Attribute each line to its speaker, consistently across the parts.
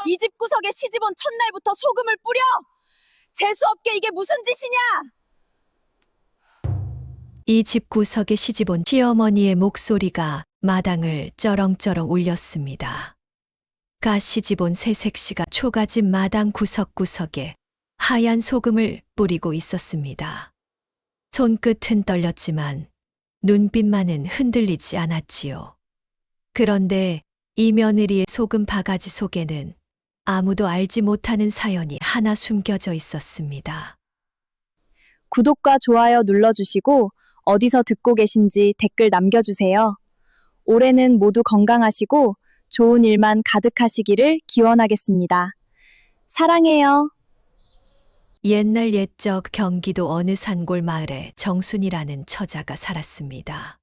Speaker 1: 이 집 구석에 시집 온 첫날부터 소금을 뿌려! 재수없게 이게 무슨 짓이냐!
Speaker 2: 이 집 구석에 시집온 시어머니의 목소리가 마당을 쩌렁쩌렁 울렸습니다. 가 시집온 새색시가 초가집 마당 구석구석에 하얀 소금을 뿌리고 있었습니다. 손끝은 떨렸지만 눈빛만은 흔들리지 않았지요. 그런데 이 며느리의 소금 바가지 속에는 아무도 알지 못하는 사연이 하나 숨겨져 있었습니다.
Speaker 1: 구독과 좋아요 눌러주시고 어디서 듣고 계신지 댓글 남겨주세요. 올해는 모두 건강하시고 좋은 일만 가득하시기를 기원하겠습니다. 사랑해요.
Speaker 2: 옛날 옛적 경기도 어느 산골 마을에 정순이라는 처자가 살았습니다.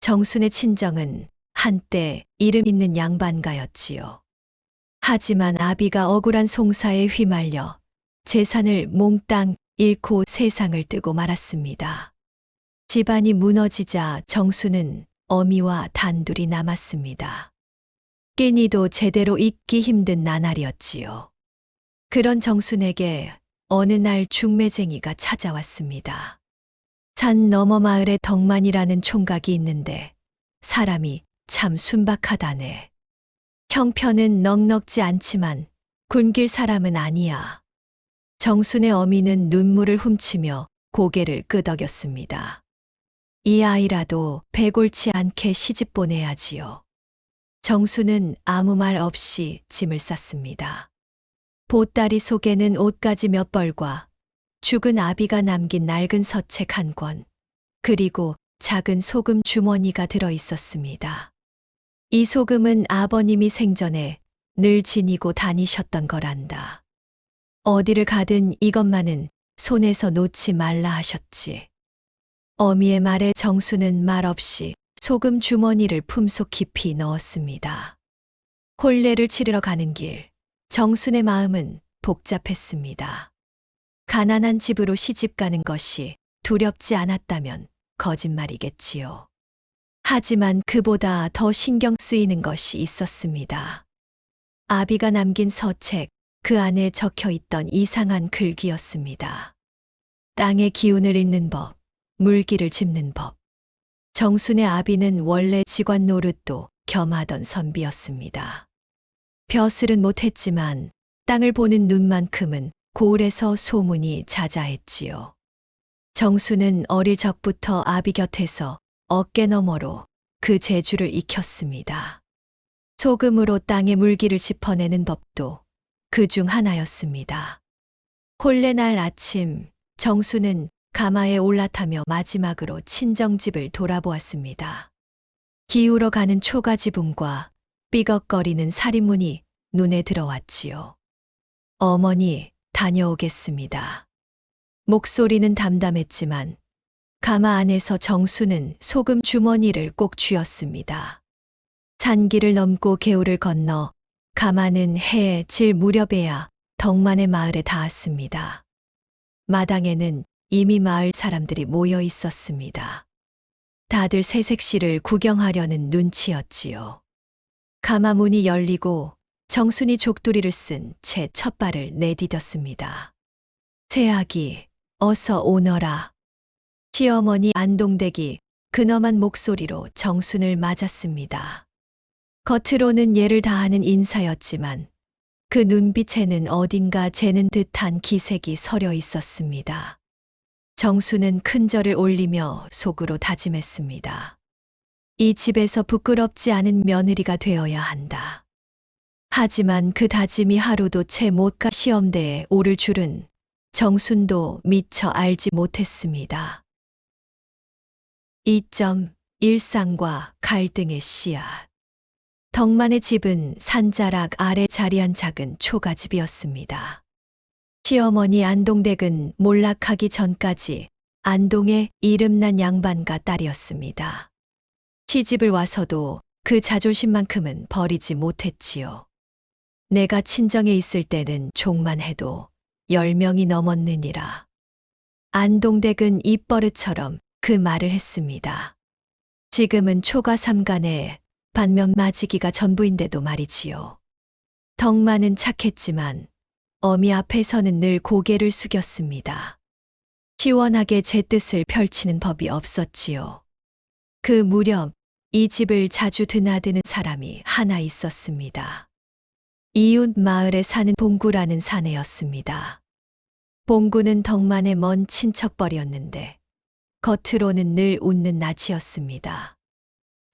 Speaker 2: 정순의 친정은 한때 이름 있는 양반가였지요. 하지만 아비가 억울한 송사에 휘말려 재산을 몽땅 잃고 세상을 뜨고 말았습니다. 집안이 무너지자 정순은 어미와 단둘이 남았습니다. 끼니도 제대로 잊기 힘든 나날이었지요. 그런 정순에게 어느 날 중매쟁이가 찾아왔습니다. 산 너머 마을에 덕만이라는 총각이 있는데 사람이 참 순박하다네. 형편은 넉넉지 않지만 굶길 사람은 아니야. 정순의 어미는 눈물을 훔치며 고개를 끄덕였습니다. 이 아이라도 배골치 않게 시집 보내야지요. 정순은 아무 말 없이 짐을 쌌습니다. 보따리 속에는 옷가지 몇 벌과 죽은 아비가 남긴 낡은 서책 한 권, 그리고 작은 소금 주머니가 들어 있었습니다. 이 소금은 아버님이 생전에 늘 지니고 다니셨던 거란다. 어디를 가든 이것만은 손에서 놓지 말라 하셨지. 어미의 말에 정순은 말없이 소금 주머니를 품속 깊이 넣었습니다. 혼례를 치르러 가는 길, 정순의 마음은 복잡했습니다. 가난한 집으로 시집 가는 것이 두렵지 않았다면 거짓말이겠지요. 하지만 그보다 더 신경 쓰이는 것이 있었습니다. 아비가 남긴 서책, 그 안에 적혀 있던 이상한 글귀였습니다. 땅의 기운을 잇는 법, 물기를 짚는 법. 정순의 아비는 원래 직관 노릇도 겸하던 선비였습니다. 벼슬은 못했지만 땅을 보는 눈만큼은 고을에서 소문이 자자했지요. 정순은 어릴 적부터 아비 곁에서 어깨너머로 그 재주를 익혔습니다. 소금으로 땅의 물기를 짚어내는 법도 그 중 하나였습니다. 혼례날 아침, 정순은 가마에 올라타며 마지막으로 친정집을 돌아보았습니다. 기울어 가는 초가지붕과 삐걱거리는 살인문이 눈에 들어왔지요. 어머니, 다녀오겠습니다. 목소리는 담담했지만 가마 안에서 정순은 소금 주머니를 꼭 쥐었습니다. 산길을 넘고 개울을 건너 가마는 해에 질 무렵에야 덕만의 마을에 닿았습니다. 마당에는 이미 마을 사람들이 모여 있었습니다. 다들 새색시를 구경하려는 눈치였지요. 가마 문이 열리고 정순이 족두리를 쓴 채 첫발을 내디뎠습니다. 새아기, 어서 오너라. 시어머니 안동댁이 근엄한 목소리로 정순을 맞았습니다. 겉으로는 예를 다하는 인사였지만 그 눈빛에는 어딘가 재는 듯한 기색이 서려 있었습니다. 정순은 큰절을 올리며 속으로 다짐했습니다. 이 집에서 부끄럽지 않은 며느리가 되어야 한다. 하지만 그 다짐이 하루도 채 못 가 시험대에 오를 줄은 정순도 미처 알지 못했습니다. 2점 일상과 갈등의 씨앗. 덕만의 집은 산자락 아래 자리한 작은 초가집이었습니다. 시어머니 안동댁은 몰락하기 전까지 안동의 이름난 양반가 딸이었습니다. 시집을 와서도 그 자존심만큼은 버리지 못했지요. 내가 친정에 있을 때는 종만 해도 10명이 넘었느니라. 안동댁은 입버릇처럼 그 말을 했습니다. 지금은 초가 삼간에 반면 맞이기가 전부인데도 말이지요. 덕만은 착했지만 어미 앞에서는 늘 고개를 숙였습니다. 시원하게 제 뜻을 펼치는 법이 없었지요. 그 무렵 이 집을 자주 드나드는 사람이 하나 있었습니다. 이웃 마을에 사는 봉구라는 사내였습니다. 봉구는 덕만의 먼 친척벌이었는데 겉으로는 늘 웃는 낯이었습니다.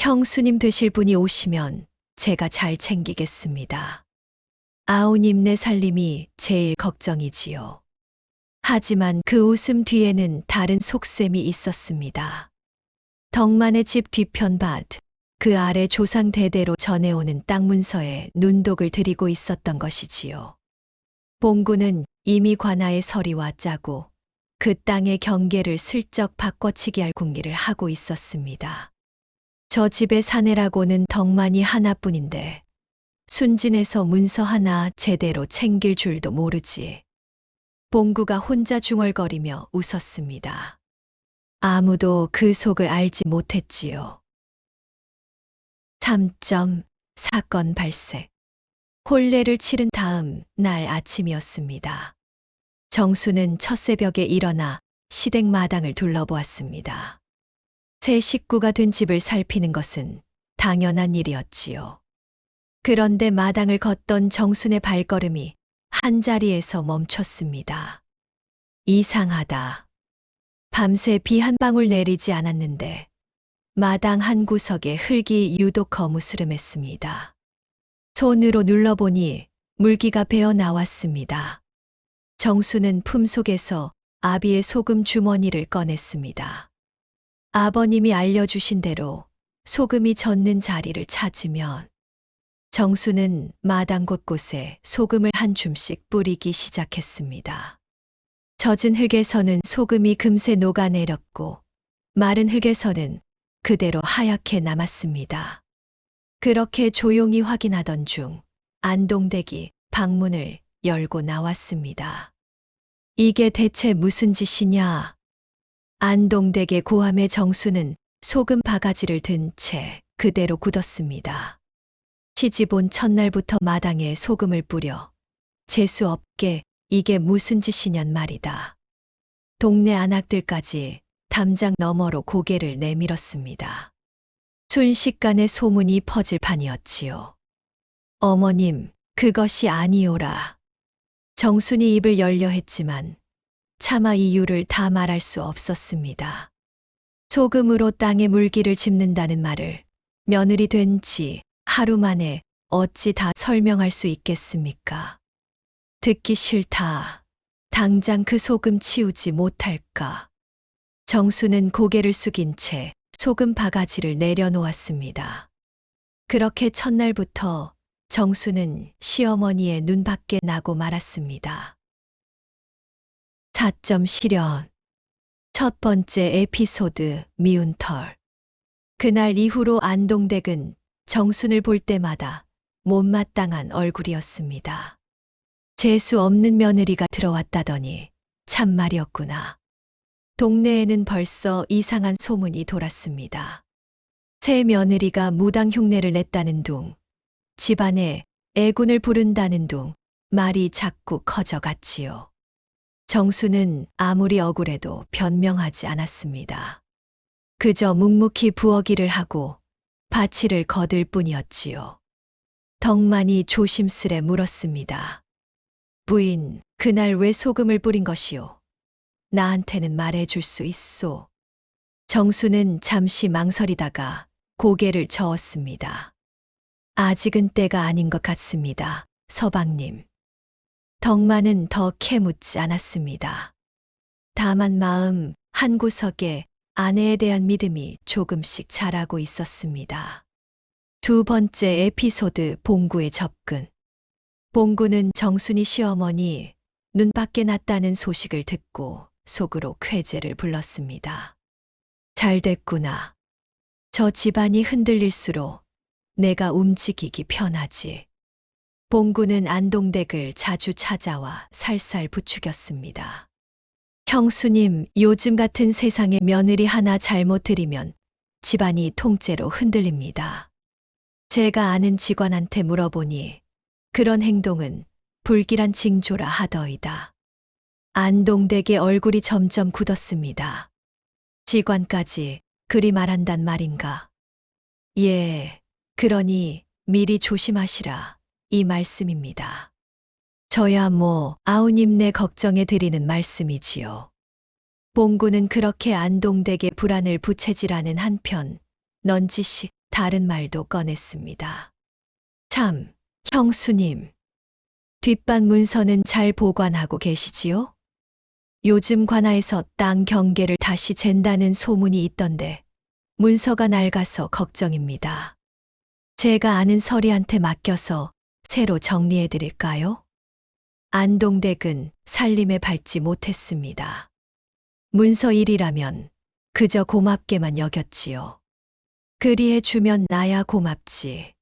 Speaker 2: 형수님 되실 분이 오시면 제가 잘 챙기겠습니다. 아우님네 살림이 제일 걱정이지요. 하지만 그 웃음 뒤에는 다른 속셈이 있었습니다. 덕만의 집 뒤편 밭, 그 아래 조상 대대로 전해오는 땅 문서에 눈독을 들이고 있었던 것이지요. 봉구는 이미 관아의 서리와 짜고 그 땅의 경계를 슬쩍 바꿔치기 할 궁리를 하고 있었습니다. 저 집의 사내라고는 덕만이 하나뿐인데 순진해서 문서 하나 제대로 챙길 줄도 모르지. 봉구가 혼자 중얼거리며 웃었습니다. 아무도 그 속을 알지 못했지요. 3점 사건 발생. 혼례를 치른 다음 날 아침이었습니다. 정수는 첫새벽에 일어나 시댁 마당을 둘러보았습니다. 새 식구가 된 집을 살피는 것은 당연한 일이었지요. 그런데 마당을 걷던 정순의 발걸음이 한자리에서 멈췄습니다. 이상하다. 밤새 비 한 방울 내리지 않았는데 마당 한 구석에 흙이 유독 거무스름했습니다. 손으로 눌러보니 물기가 배어 나왔습니다. 정수는 품속에서 아비의 소금 주머니를 꺼냈습니다. 아버님이 알려주신 대로 소금이 젖는 자리를 찾으면 정수는 마당 곳곳에 소금을 한 줌씩 뿌리기 시작했습니다. 젖은 흙에서는 소금이 금세 녹아내렸고 마른 흙에서는 그대로 하얗게 남았습니다. 그렇게 조용히 확인하던 중 안동댁이 방문을 열고 나왔습니다. 이게 대체 무슨 짓이냐? 안동댁의 고함에 정수는 소금 바가지를 든 채 그대로 굳었습니다. 시집 온 첫날부터 마당에 소금을 뿌려 재수 없게 이게 무슨 짓이냔 말이다. 동네 안악들까지 담장 너머로 고개를 내밀었습니다. 순식간에 소문이 퍼질 판이었지요. 어머님, 그것이 아니오라. 정순이 입을 열려 했지만 차마 이유를 다 말할 수 없었습니다. 소금으로 땅에 물기를 짚는다는 말을 며느리 된 지 하루 만에 어찌 다 설명할 수 있겠습니까? 듣기 싫다. 당장 그 소금 치우지 못할까? 정수는 고개를 숙인 채 소금 바가지를 내려놓았습니다. 그렇게 첫날부터 정수는 시어머니의 눈 밖에 나고 말았습니다. 4점 실현. 첫 번째 에피소드 미운 털. 그날 이후로 안동댁은 정순을 볼 때마다 못마땅한 얼굴이었습니다. 재수 없는 며느리가 들어왔다더니 참말이었구나. 동네에는 벌써 이상한 소문이 돌았습니다. 새 며느리가 무당 흉내를 냈다는 둥, 집안에 애군을 부른다는 둥, 말이 자꾸 커져갔지요. 정수는 아무리 억울해도 변명하지 않았습니다. 그저 묵묵히 부엌일을 하고 바치를 거들 뿐이었지요. 덕만이 조심스레 물었습니다. 부인, 그날 왜 소금을 뿌린 것이오? 나한테는 말해줄 수 있소. 정수는 잠시 망설이다가 고개를 저었습니다. 아직은 때가 아닌 것 같습니다, 서방님. 덕만은 더 캐묻지 않았습니다. 다만 마음 한구석에 아내에 대한 믿음이 조금씩 자라고 있었습니다. 두 번째 에피소드 봉구의 접근. 봉구는 정순이 시어머니 눈 밖에 났다는 소식을 듣고 속으로 쾌재를 불렀습니다. 잘 됐구나. 저 집안이 흔들릴수록 내가 움직이기 편하지. 봉구는 안동댁을 자주 찾아와 살살 부추겼습니다. 형수님, 요즘 같은 세상에 며느리 하나 잘못 들이면 집안이 통째로 흔들립니다. 제가 아는 직원한테 물어보니 그런 행동은 불길한 징조라 하더이다. 안동댁의 얼굴이 점점 굳었습니다. 지관까지 그리 말한단 말인가? 예, 그러니 미리 조심하시라 이 말씀입니다. 저야 뭐 아우님네 걱정해 드리는 말씀이지요. 봉구는 그렇게 안동댁의 불안을 부채질하는 한편 넌지시 다른 말도 꺼냈습니다. 참, 형수님. 뒷밭 문서는 잘 보관하고 계시지요? 요즘 관아에서 땅 경계를 다시 잰다는 소문이 있던데 문서가 낡아서 걱정입니다. 제가 아는 서리한테 맡겨서 새로 정리해 드릴까요? 안동댁은 살림에 밟지 못했습니다. 문서 일이라면 그저 고맙게만 여겼지요. 그리해 주면 나야 고맙지.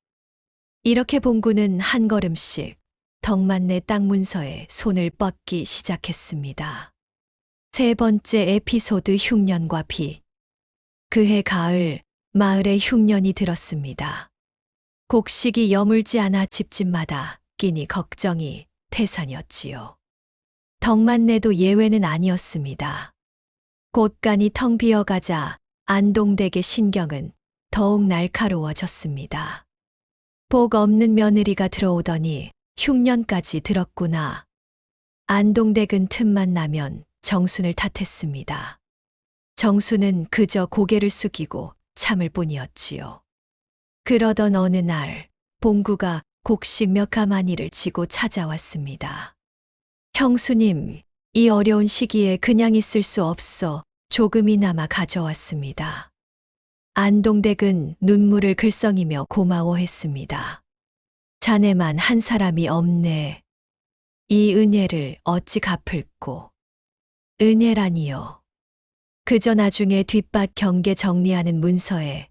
Speaker 2: 이렇게 봉구는 한 걸음씩 덕만네 땅 문서에 손을 뻗기 시작했습니다. 세 번째 에피소드 흉년과 비. 그해 가을 마을에 흉년이 들었습니다. 곡식이 여물지 않아 집집마다 끼니 걱정이 태산이었지요. 덕만네도 예외는 아니었습니다. 곳간이 텅 비어가자 안동댁의 신경은 더욱 날카로워졌습니다. 복 없는 며느리가 들어오더니 흉년까지 들었구나. 안동댁은 틈만 나면 정순을 탓했습니다. 정순은 그저 고개를 숙이고 참을 뿐이었지요. 그러던 어느 날 봉구가 곡식 몇 가마니를 지고 찾아왔습니다. 형수님, 이 어려운 시기에 그냥 있을 수 없어 조금이나마 가져왔습니다. 안동댁은 눈물을 글썽이며 고마워했습니다. 자네만 한 사람이 없네. 이 은혜를 어찌 갚을꼬. 은혜라니요. 그저 나중에 뒷밭 경계 정리하는 문서에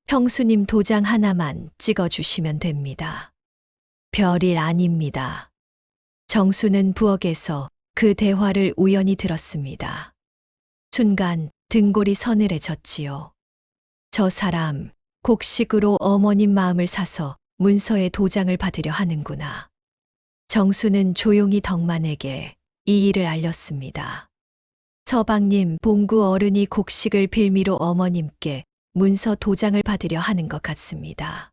Speaker 2: 형수님 도장 하나만 찍어주시면 됩니다. 별일 아닙니다. 정수는 부엌에서 그 대화를 우연히 들었습니다. 순간 등골이 서늘해졌지요. 저 사람 곡식으로 어머님 마음을 사서 문서에 도장을 받으려 하는구나. 정수는 조용히 덕만에게 이 일을 알렸습니다. 서방님, 봉구 어른이 곡식을 빌미로 어머님께 문서 도장을 받으려 하는 것 같습니다.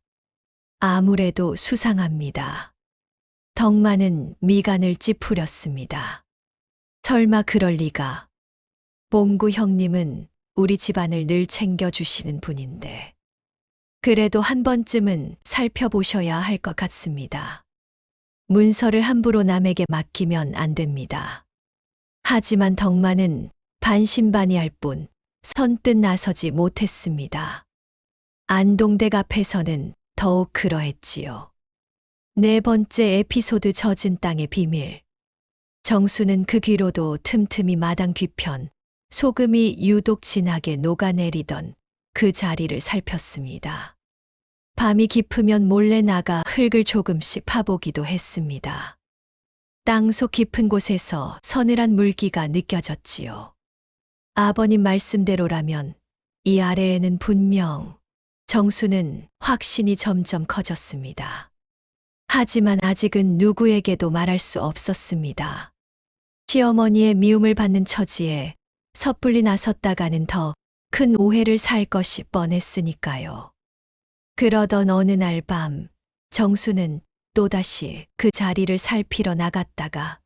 Speaker 2: 아무래도 수상합니다. 덕만은 미간을 찌푸렸습니다. 설마 그럴 리가. 봉구 형님은 우리 집안을 늘 챙겨주시는 분인데. 그래도 한 번쯤은 살펴보셔야 할 것 같습니다. 문서를 함부로 남에게 맡기면 안 됩니다. 하지만 덕만은 반신반의할 뿐 선뜻 나서지 못했습니다. 안동댁 앞에서는 더욱 그러했지요. 네 번째 에피소드 젖은 땅의 비밀. 정수는 그 귀로도 틈틈이 마당 뒤편 소금이 유독 진하게 녹아내리던 그 자리를 살폈습니다. 밤이 깊으면 몰래 나가 흙을 조금씩 파보기도 했습니다. 땅속 깊은 곳에서 서늘한 물기가 느껴졌지요. 아버님 말씀대로라면 이 아래에는 분명. 정수는 확신이 점점 커졌습니다. 하지만 아직은 누구에게도 말할 수 없었습니다. 시어머니의 미움을 받는 처지에 섣불리 나섰다가는 더 큰 오해를 살 것이 뻔했으니까요. 그러던 어느 날 밤, 정수는 또다시 그 자리를 살피러 나갔다가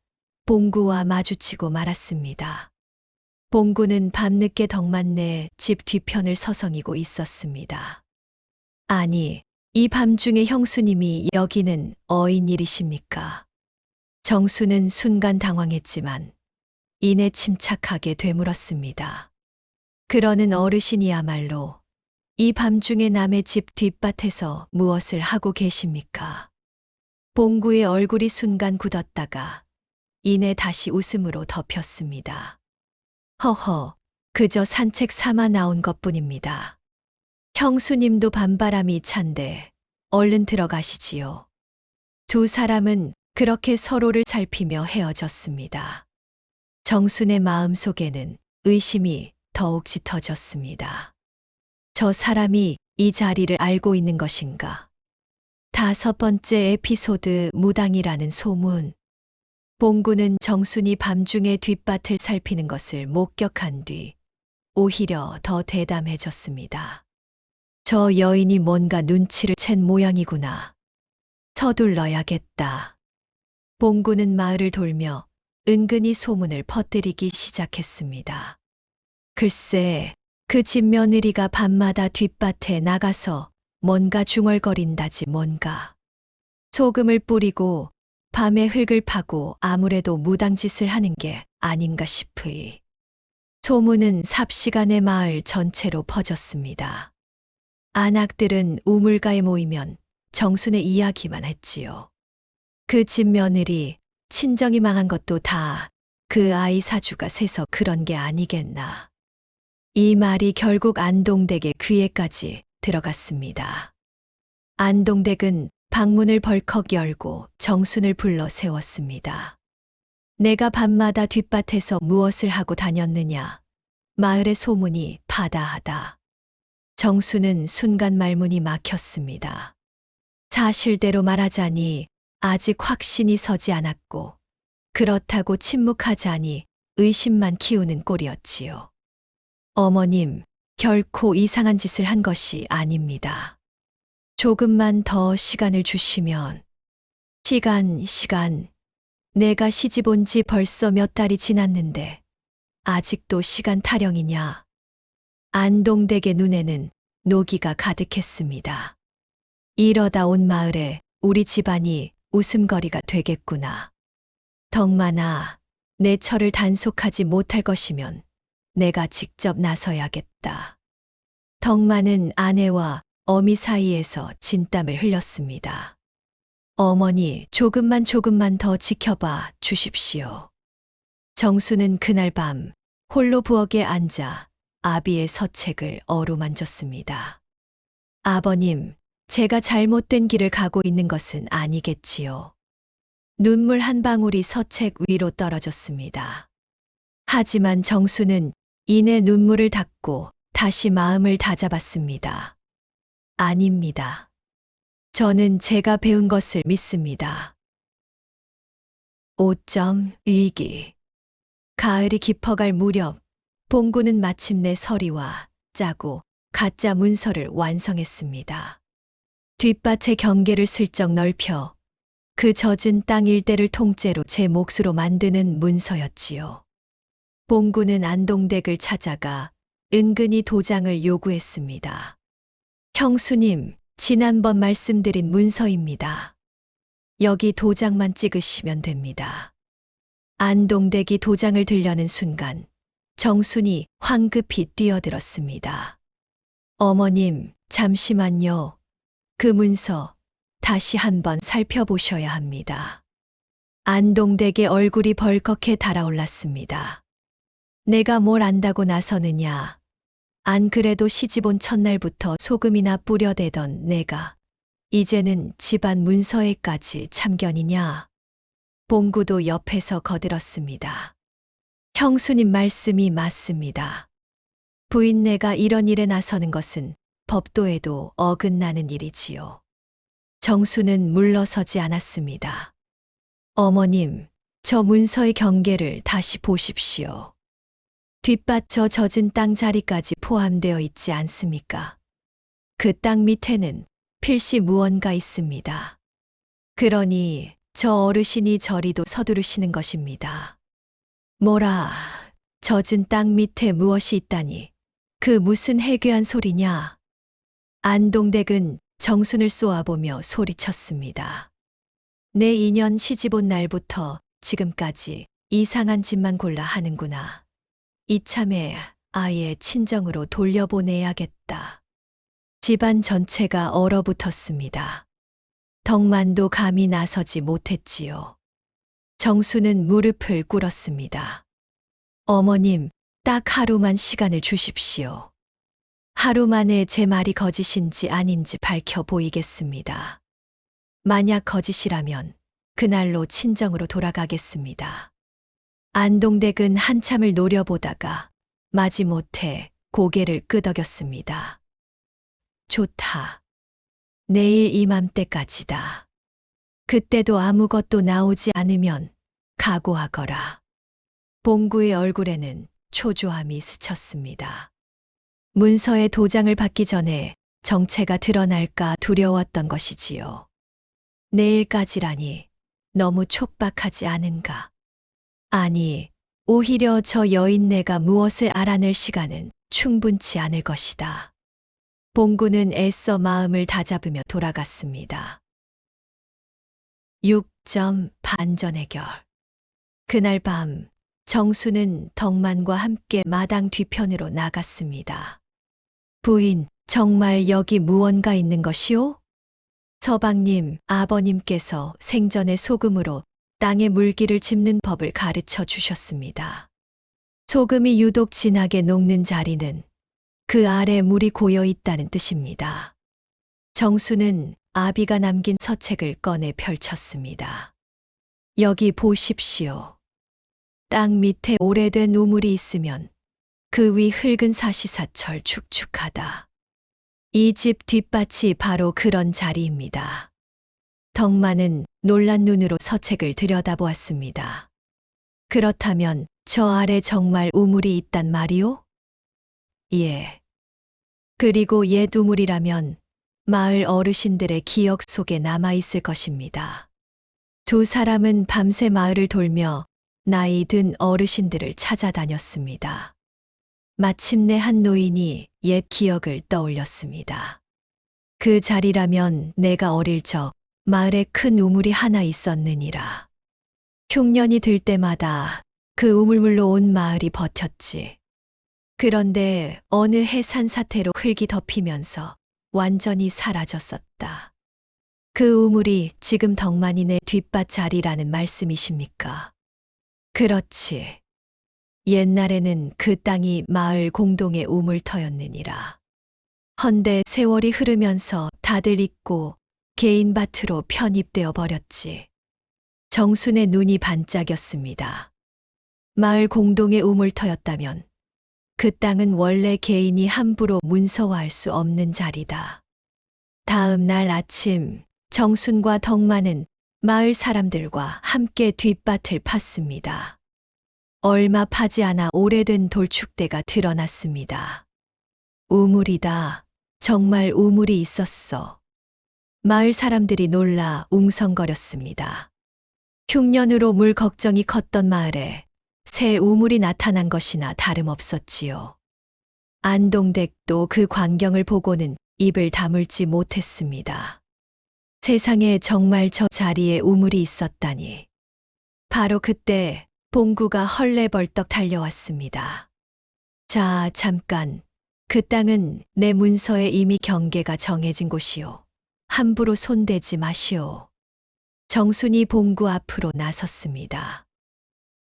Speaker 2: 봉구와 마주치고 말았습니다. 봉구는 밤늦게 덕만네 집 뒤편을 서성이고 있었습니다. 아니, 이 밤중에 형수님이 여기는 어인 일이십니까? 정수는 순간 당황했지만 이내 침착하게 되물었습니다. 그러는 어르신이야말로 이 밤중에 남의 집 뒷밭에서 무엇을 하고 계십니까? 봉구의 얼굴이 순간 굳었다가 이내 다시 웃음으로 덮였습니다. 허허, 그저 산책 삼아 나온 것뿐입니다. 형수님도 밤바람이 찬데 얼른 들어가시지요. 두 사람은 그렇게 서로를 살피며 헤어졌습니다. 정순의 마음속에는 의심이 더욱 짙어졌습니다. 저 사람이 이 자리를 알고 있는 것인가? 5번째 에피소드 무당이라는 소문. 봉구는 정순이 밤중에 뒷밭을 살피는 것을 목격한 뒤 오히려 더 대담해졌습니다. 저 여인이 뭔가 눈치를 챈 모양이구나. 서둘러야겠다. 봉구는 마을을 돌며 은근히 소문을 퍼뜨리기 시작했습니다. 글쎄, 그 집 며느리가 밤마다 뒷밭에 나가서 뭔가 중얼거린다지 뭔가. 소금을 뿌리고 밤에 흙을 파고 아무래도 무당짓을 하는 게 아닌가 싶으이. 소문은 삽시간에 마을 전체로 퍼졌습니다. 안악들은 우물가에 모이면 정순의 이야기만 했지요. 그 집 며느리, 친정이 망한 것도 다 그 아이 사주가 세서 그런 게 아니겠나. 이 말이 결국 안동댁의 귀에까지 들어갔습니다. 안동댁은 방문을 벌컥 열고 정순을 불러 세웠습니다. 내가 밤마다 뒷밭에서 무엇을 하고 다녔느냐. 마을의 소문이 바다하다. 정순은 순간 말문이 막혔습니다. 사실대로 말하자니 아직 확신이 서지 않았고 그렇다고 침묵하자니 의심만 키우는 꼴이었지요. 어머님, 결코 이상한 짓을 한 것이 아닙니다. 조금만 더 시간을 주시면. 시간. 내가 시집 온 지 벌써 몇 달이 지났는데 아직도 시간 타령이냐. 안동댁의 눈에는 노기가 가득했습니다. 이러다 온 마을에 우리 집안이 웃음거리가 되겠구나. 덕만아, 내 처를 단속하지 못할 것이면 내가 직접 나서야겠다. 덕만은 아내와 어미 사이에서 진땀을 흘렸습니다. 어머니, 조금만 더 지켜봐 주십시오. 정수는 그날 밤 홀로 부엌에 앉아 아비의 서책을 어루만졌습니다. 아버님, 제가 잘못된 길을 가고 있는 것은 아니겠지요. 눈물 한 방울이 서책 위로 떨어졌습니다. 하지만 정수는 이내 눈물을 닦고 다시 마음을 다잡았습니다. 아닙니다. 저는 제가 배운 것을 믿습니다. 5점 위기. 가을이 깊어갈 무렵 봉구는 마침내 서리와 짜고 가짜 문서를 완성했습니다. 뒷밭의 경계를 슬쩍 넓혀 그 젖은 땅 일대를 통째로 제 몫으로 만드는 문서였지요. 봉구는 안동댁을 찾아가 은근히 도장을 요구했습니다. 형수님, 지난번 말씀드린 문서입니다. 여기 도장만 찍으시면 됩니다. 안동댁이 도장을 들려는 순간 정순이 황급히 뛰어들었습니다. 어머님, 잠시만요. 그 문서 다시 한번 살펴보셔야 합니다. 안동댁의 얼굴이 벌겋게 달아올랐습니다. 내가 뭘 안다고 나서느냐. 안 그래도 시집 온 첫날부터 소금이나 뿌려대던 내가 이제는 집안 문서에까지 참견이냐. 봉구도 옆에서 거들었습니다. 형수님 말씀이 맞습니다. 부인네가 이런 일에 나서는 것은 법도에도 어긋나는 일이지요. 정수는 물러서지 않았습니다. 어머님, 저 문서의 경계를 다시 보십시오. 뒷밭 저 젖은 땅 자리까지 포함되어 있지 않습니까? 그 땅 밑에는 필시 무언가 있습니다. 그러니 저 어르신이 저리도 서두르시는 것입니다. 뭐라, 젖은 땅 밑에 무엇이 있다니, 그 무슨 해괴한 소리냐. 안동댁은 정순을 쏘아보며 소리쳤습니다. 내 2년 시집 온 날부터 지금까지 이상한 짓만 골라 하는구나. 이참에 아예 친정으로 돌려보내야겠다. 집안 전체가 얼어붙었습니다. 덕만도 감히 나서지 못했지요. 정수는 무릎을 꿇었습니다. 어머님, 딱 하루만 시간을 주십시오. 하루 만에 제 말이 거짓인지 아닌지 밝혀 보이겠습니다. 만약 거짓이라면 그날로 친정으로 돌아가겠습니다. 안동댁은 한참을 노려보다가 마지못해 고개를 끄덕였습니다. 좋다. 내일 이맘때까지다. 그때도 아무것도 나오지 않으면 각오하거라. 봉구의 얼굴에는 초조함이 스쳤습니다. 문서에 도장을 받기 전에 정체가 드러날까 두려웠던 것이지요. 내일까지라니 너무 촉박하지 않은가. 아니, 오히려 저 여인네가 무엇을 알아낼 시간은 충분치 않을 것이다. 봉구는 애써 마음을 다잡으며 돌아갔습니다. 6점 반전 해결. 그날 밤 정수는 덕만과 함께 마당 뒤편으로 나갔습니다. 부인, 정말 여기 무언가 있는 것이오? 서방님, 아버님께서 생전에 소금으로 땅에 물기를 짚는 법을 가르쳐 주셨습니다. 소금이 유독 진하게 녹는 자리는 그 아래 물이 고여 있다는 뜻입니다. 정수는 아비가 남긴 서책을 꺼내 펼쳤습니다. 여기 보십시오. 땅 밑에 오래된 우물이 있으면 그 위 흙은 사시사철 축축하다. 이 집 뒷밭이 바로 그런 자리입니다. 덕만은 놀란 눈으로 서책을 들여다보았습니다. 그렇다면 저 아래 정말 우물이 있단 말이오? 예. 그리고 옛 우물이라면 마을 어르신들의 기억 속에 남아있을 것입니다. 두 사람은 밤새 마을을 돌며 나이 든 어르신들을 찾아다녔습니다. 마침내 한 노인이 옛 기억을 떠올렸습니다. 그 자리라면 내가 어릴 적 마을에 큰 우물이 하나 있었느니라. 흉년이 들 때마다 그 우물물로 온 마을이 버텼지. 그런데 어느 해 산사태로 흙이 덮이면서 완전히 사라졌었다. 그 우물이 지금 덕만이네 뒷밭 자리라는 말씀이십니까? 그렇지. 옛날에는 그 땅이 마을 공동의 우물터였느니라. 헌데 세월이 흐르면서 다들 잊고 개인 밭으로 편입되어 버렸지. 정순의 눈이 반짝였습니다. 마을 공동의 우물터였다면 그 땅은 원래 개인이 함부로 문서화할 수 없는 자리다. 다음 날 아침 정순과 덕만은 마을 사람들과 함께 뒷밭을 팠습니다. 얼마 파지 않아 오래된 돌축대가 드러났습니다. 우물이다. 정말 우물이 있었어. 마을 사람들이 놀라 웅성거렸습니다. 흉년으로 물 걱정이 컸던 마을에 새 우물이 나타난 것이나 다름없었지요. 안동댁도 그 광경을 보고는 입을 다물지 못했습니다. 세상에 정말 저 자리에 우물이 있었다니. 바로 그때 봉구가 헐레벌떡 달려왔습니다. 자, 잠깐. 그 땅은 내 문서에 이미 경계가 정해진 곳이오. 함부로 손대지 마시오. 정순이 봉구 앞으로 나섰습니다.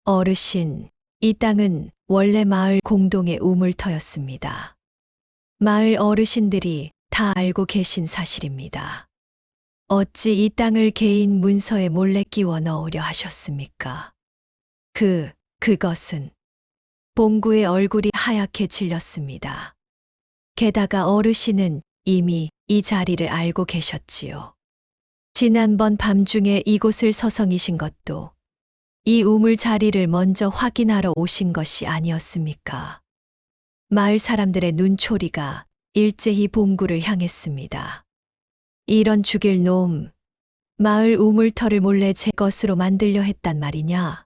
Speaker 2: 어르신, 이 땅은 원래 마을 공동의 우물터였습니다. 마을 어르신들이 다 알고 계신 사실입니다. 어찌 이 땅을 개인 문서에 몰래 끼워 넣으려 하셨습니까? 그것은 봉구의 얼굴이 하얗게 질렸습니다. 게다가 어르신은 이미 이 자리를 알고 계셨지요. 지난번 밤중에 이곳을 서성이신 것도 이 우물 자리를 먼저 확인하러 오신 것이 아니었습니까? 마을 사람들의 눈초리가 일제히 봉구를 향했습니다. 이런 죽일 놈, 마을 우물터를 몰래 제 것으로 만들려 했단 말이냐?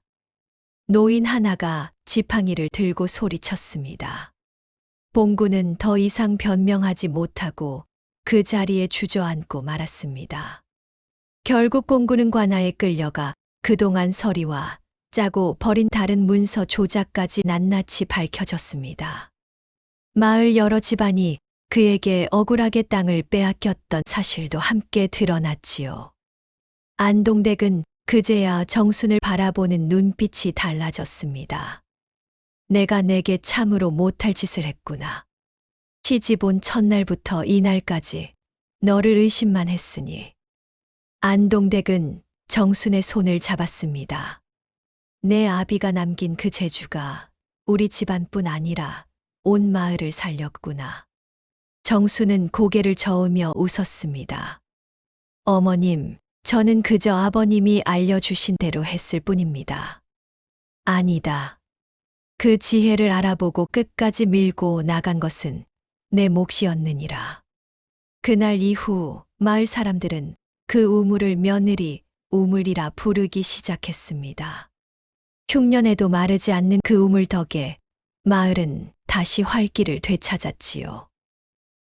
Speaker 2: 노인 하나가 지팡이를 들고 소리쳤습니다. 봉구는 더 이상 변명하지 못하고 그 자리에 주저앉고 말았습니다. 결국 봉구는 관아에 끌려가 그동안 서리와 짜고 버린 다른 문서 조작까지 낱낱이 밝혀졌습니다. 마을 여러 집안이 그에게 억울하게 땅을 빼앗겼던 사실도 함께 드러났지요. 안동댁은 그제야 정순을 바라보는 눈빛이 달라졌습니다. 내가 내게 참으로 못할 짓을 했구나. 시집 온 첫날부터 이날까지 너를 의심만 했으니. 안동댁은 정순의 손을 잡았습니다. 내 아비가 남긴 그 재주가 우리 집안뿐 아니라 온 마을을 살렸구나. 정순은 고개를 저으며 웃었습니다. 어머님, 저는 그저 아버님이 알려주신 대로 했을 뿐입니다. 아니다. 그 지혜를 알아보고 끝까지 밀고 나간 것은 내 몫이었느니라. 그날 이후 마을 사람들은 그 우물을 며느리 우물이라 부르기 시작했습니다. 흉년에도 마르지 않는 그 우물 덕에 마을은 다시 활기를 되찾았지요.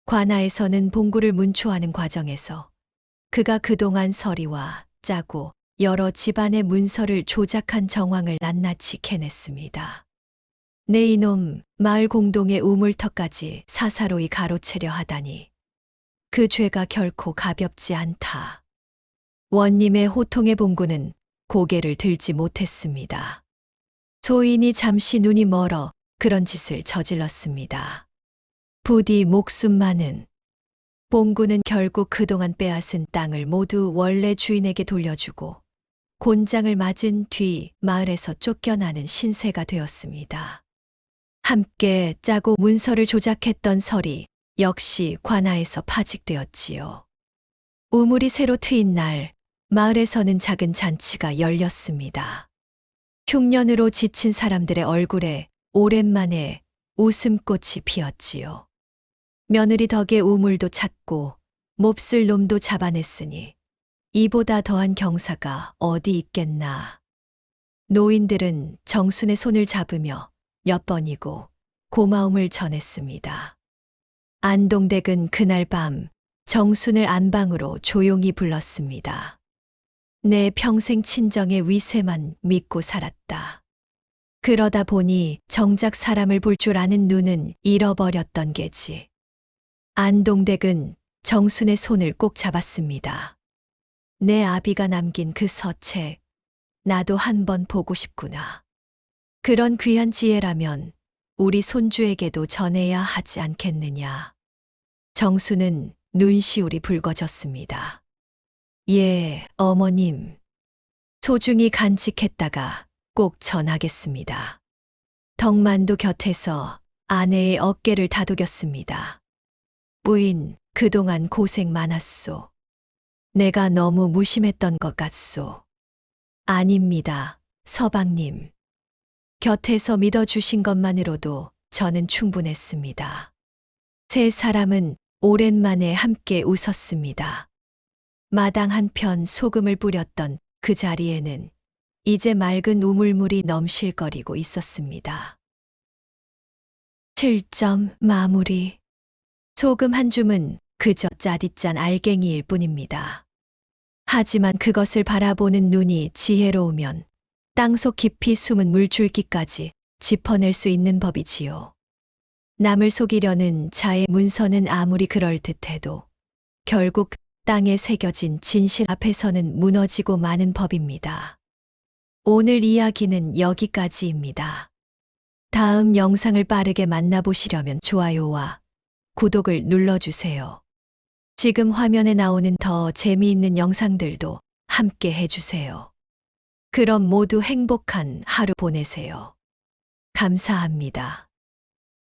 Speaker 2: 관아에서는 봉구를 문초하는 과정에서 그가 그동안 서리와 짜고 여러 집안의 문서를 조작한 정황을 낱낱이 캐냈습니다. 내 이놈 마을 공동의 우물터까지 사사로이 가로채려 하다니 그 죄가 결코 가볍지 않다. 원님의 호통의 봉구는 고개를 들지 못했습니다. 소인이 잠시 눈이 멀어 그런 짓을 저질렀습니다. 부디 목숨만은 봉구는 결국 그동안 빼앗은 땅을 모두 원래 주인에게 돌려주고 곤장을 맞은 뒤 마을에서 쫓겨나는 신세가 되었습니다. 함께 짜고 문서를 조작했던 설이 역시 관아에서 파직되었지요. 우물이 새로 트인 날 마을에서는 작은 잔치가 열렸습니다. 흉년으로 지친 사람들의 얼굴에 오랜만에 웃음꽃이 피었지요. 며느리 덕에 우물도 찾고 몹쓸 놈도 잡아냈으니 이보다 더한 경사가 어디 있겠나. 노인들은 정순의 손을 잡으며 몇 번이고 고마움을 전했습니다. 안동댁은 그날 밤 정순을 안방으로 조용히 불렀습니다. 내 평생 친정의 위세만 믿고 살았다. 그러다 보니 정작 사람을 볼 줄 아는 눈은 잃어버렸던 게지. 안동댁은 정순의 손을 꼭 잡았습니다. 내 아비가 남긴 그 서책, 나도 한번 보고 싶구나. 그런 귀한 지혜라면 우리 손주에게도 전해야 하지 않겠느냐. 정순은 눈시울이 붉어졌습니다. 예, 어머님. 소중히 간직했다가 꼭 전하겠습니다. 덕만두 곁에서 아내의 어깨를 다독였습니다. 부인, 그동안 고생 많았소. 내가 너무 무심했던 것 같소. 아닙니다, 서방님. 곁에서 믿어주신 것만으로도 저는 충분했습니다. 세 사람은 오랜만에 함께 웃었습니다. 마당 한편 소금을 뿌렸던 그 자리에는 이제 맑은 우물물이 넘실거리고 있었습니다. 7점 마무리. 소금 한 줌은 그저 짜디짠 알갱이일 뿐입니다. 하지만 그것을 바라보는 눈이 지혜로우면 땅속 깊이 숨은 물줄기까지 짚어낼 수 있는 법이지요. 남을 속이려는 자의 문서는 아무리 그럴듯해도 결국 땅에 새겨진 진실 앞에서는 무너지고 마는 법입니다. 오늘 이야기는 여기까지입니다. 다음 영상을 빠르게 만나보시려면 좋아요와 구독을 눌러주세요. 지금 화면에 나오는 더 재미있는 영상들도 함께 해주세요. 그럼 모두 행복한 하루 보내세요. 감사합니다.